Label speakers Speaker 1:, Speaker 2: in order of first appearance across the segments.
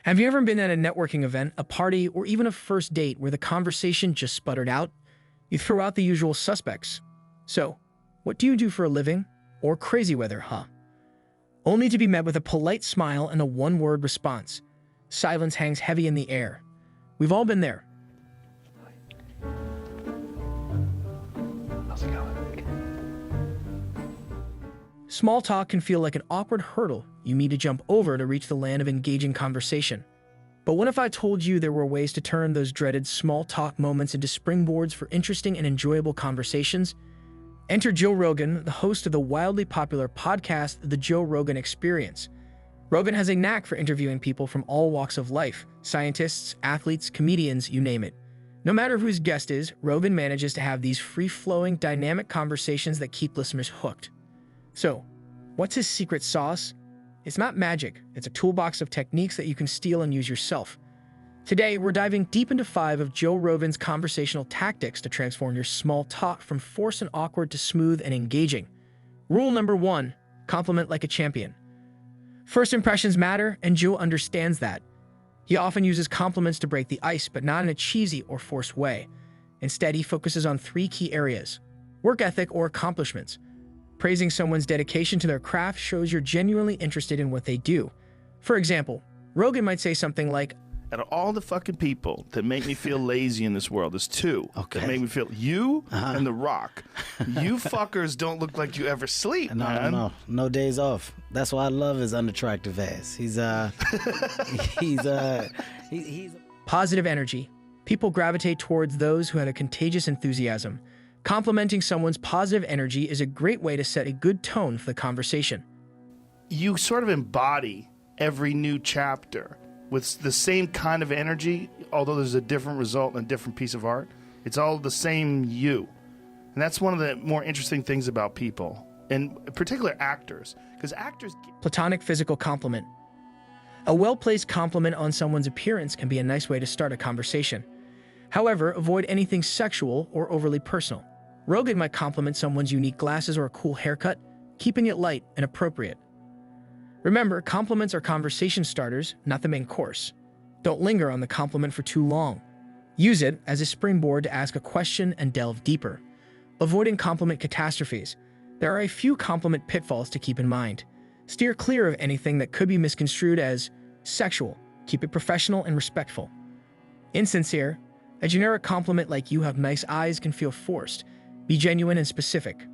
Speaker 1: Have you ever been at a networking event, a party, or even a first date where the conversation just sputtered out? You throw out the usual suspects. So, what do you do for a living? Or crazy weather, huh? Only to be met with a polite smile and a one-word response. Silence hangs heavy in the air. We've all been there.
Speaker 2: How's it going?
Speaker 1: Small talk can feel like an awkward hurdle you need to jump over to reach the land of engaging conversation. But what if I told you there were ways to turn those dreaded small talk moments into springboards for interesting and enjoyable conversations? Enter Joe Rogan, the host of the wildly popular podcast, The Joe Rogan Experience. Rogan has a knack for interviewing people from all walks of life, scientists, athletes, comedians, you name it. No matter who his guest is, Rogan manages to have these free-flowing, dynamic conversations that keep listeners hooked. So, what's his secret sauce? It's not magic, it's a toolbox of techniques that you can steal and use yourself. Today, we're diving deep into 5 of Joe Rogan's conversational tactics to transform your small talk from forced and awkward to smooth and engaging. Rule number 1, compliment like a champion. First impressions matter, and Joe understands that. He often uses compliments to break the ice, but not in a cheesy or forced way. Instead, he focuses on 3 key areas: work ethic or accomplishments. Praising someone's dedication to their craft shows you're genuinely interested in what they do. For example, Rogan might say something like,
Speaker 3: out of all the fucking people that make me feel lazy in this world, there's 2 that make me feel, you and The Rock. You fuckers don't look like you ever sleep, man.
Speaker 2: No days off. That's why I love his unattractive ass. He's
Speaker 1: positive energy. People gravitate towards those who have a contagious enthusiasm. Complimenting someone's positive energy is a great way to set a good tone for the conversation.
Speaker 3: You sort of embody every new chapter with the same kind of energy, although there's a different result and a different piece of art. It's all the same you. And that's one of the more interesting things about people, and in particular actors, because actors...
Speaker 1: Platonic physical compliment. A well-placed compliment on someone's appearance can be a nice way to start a conversation. However, avoid anything sexual or overly personal. Rogan might compliment someone's unique glasses or a cool haircut, keeping it light and appropriate. Remember, compliments are conversation starters, not the main course. Don't linger on the compliment for too long. Use it as a springboard to ask a question and delve deeper. Avoiding compliment catastrophes. There are a few compliment pitfalls to keep in mind. Steer clear of anything that could be misconstrued as sexual. Keep it professional and respectful. Insincere. A generic compliment like "you have nice eyes" can feel forced. Be genuine and specific.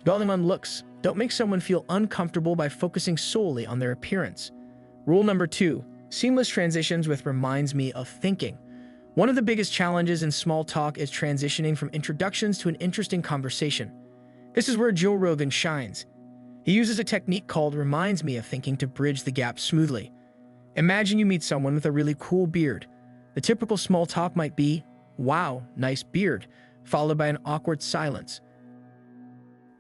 Speaker 1: Dwelling on looks. Don't make someone feel uncomfortable by focusing solely on their appearance. Rule number 2, seamless transitions with reminds me of thinking. One of the biggest challenges in small talk is transitioning from introductions to an interesting conversation. This is where Joe Rogan shines. He uses a technique called reminds me of thinking to bridge the gap smoothly. Imagine you meet someone with a really cool beard. The typical small talk might be, "Wow, nice beard," followed by an awkward silence.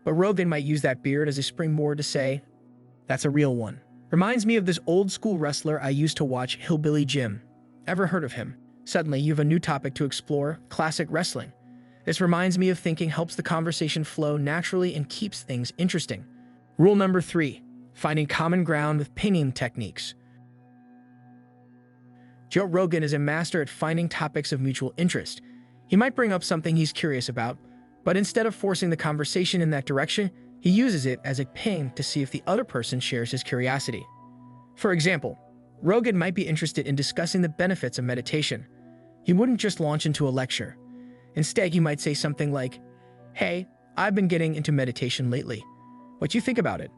Speaker 1: But Rogan might use that beard as a springboard to say, "That's a real one. Reminds me of this old school wrestler I used to watch, Hillbilly Jim. Ever heard of him?" Suddenly, you have a new topic to explore, classic wrestling. This reminds me of thinking helps the conversation flow naturally and keeps things interesting. Rule number 3, finding common ground with pinging techniques. Joe Rogan is a master at finding topics of mutual interest. He might bring up something he's curious about, but instead of forcing the conversation in that direction, he uses it as a ping to see if the other person shares his curiosity. For example, Rogan might be interested in discussing the benefits of meditation. He wouldn't just launch into a lecture. Instead, he might say something like, "Hey, I've been getting into meditation lately. What do you think about it?"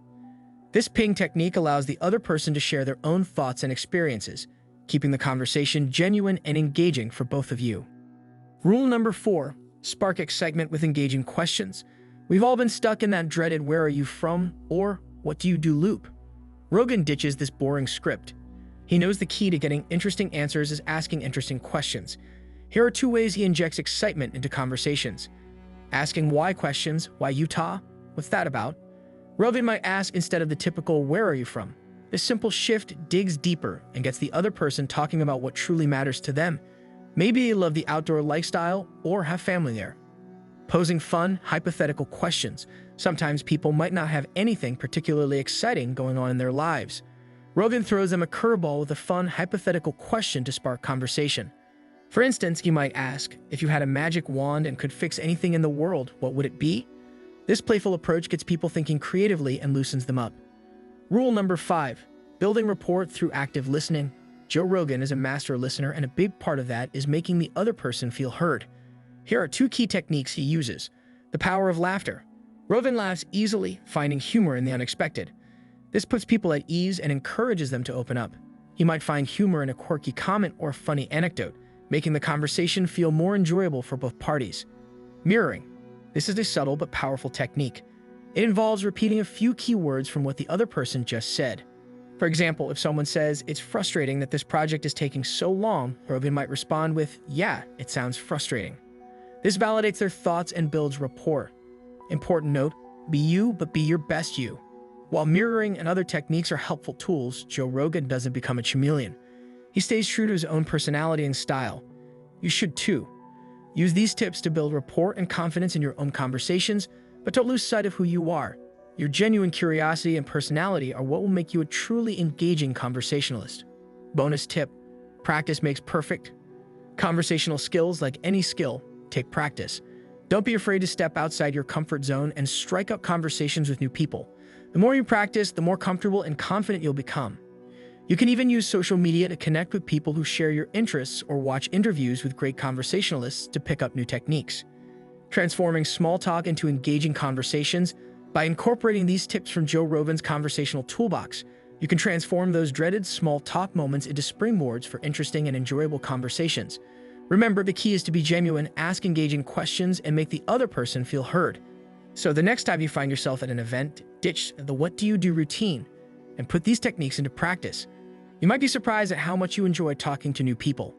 Speaker 1: This ping technique allows the other person to share their own thoughts and experiences, keeping the conversation genuine and engaging for both of you. Rule number 4, spark excitement with engaging questions. We've all been stuck in that dreaded "where are you from?" or "what do you do?" loop. Rogan ditches this boring script. He knows the key to getting interesting answers is asking interesting questions. Here are 2 ways he injects excitement into conversations. Asking why questions. Why Utah? What's that about? Rogan might ask instead of the typical "where are you from?" This simple shift digs deeper and gets the other person talking about what truly matters to them. Maybe they love the outdoor lifestyle or have family there. Posing fun, hypothetical questions. Sometimes people might not have anything particularly exciting going on in their lives. Rogan throws them a curveball with a fun, hypothetical question to spark conversation. For instance, he might ask, if you had a magic wand and could fix anything in the world, what would it be? This playful approach gets people thinking creatively and loosens them up. Rule number 5, building rapport through active listening. Joe Rogan is a master listener, and a big part of that is making the other person feel heard. Here are 2 key techniques he uses. The power of laughter. Rogan laughs easily, finding humor in the unexpected. This puts people at ease and encourages them to open up. You might find humor in a quirky comment or funny anecdote, making the conversation feel more enjoyable for both parties. Mirroring. This is a subtle but powerful technique. It involves repeating a few key words from what the other person just said. For example, if someone says, "It's frustrating that this project is taking so long," Rogan might respond with, "Yeah, it sounds frustrating." This validates their thoughts and builds rapport. Important note, be you, but be your best you. While mirroring and other techniques are helpful tools, Joe Rogan doesn't become a chameleon. He stays true to his own personality and style. You should too. Use these tips to build rapport and confidence in your own conversations, but don't lose sight of who you are. Your genuine curiosity and personality are what will make you a truly engaging conversationalist. Bonus tip: practice makes perfect. Conversational skills, like any skill, take practice. Don't be afraid to step outside your comfort zone and strike up conversations with new people. The more you practice, the more comfortable and confident you'll become. You can even use social media to connect with people who share your interests or watch interviews with great conversationalists to pick up new techniques. Transforming small talk into engaging conversations. By incorporating these tips from Joe Rogan's conversational toolbox, you can transform those dreaded small talk moments into springboards for interesting and enjoyable conversations. Remember, the key is to be genuine, ask engaging questions, and make the other person feel heard. So the next time you find yourself at an event, ditch the "what do you do" routine and put these techniques into practice. You might be surprised at how much you enjoy talking to new people.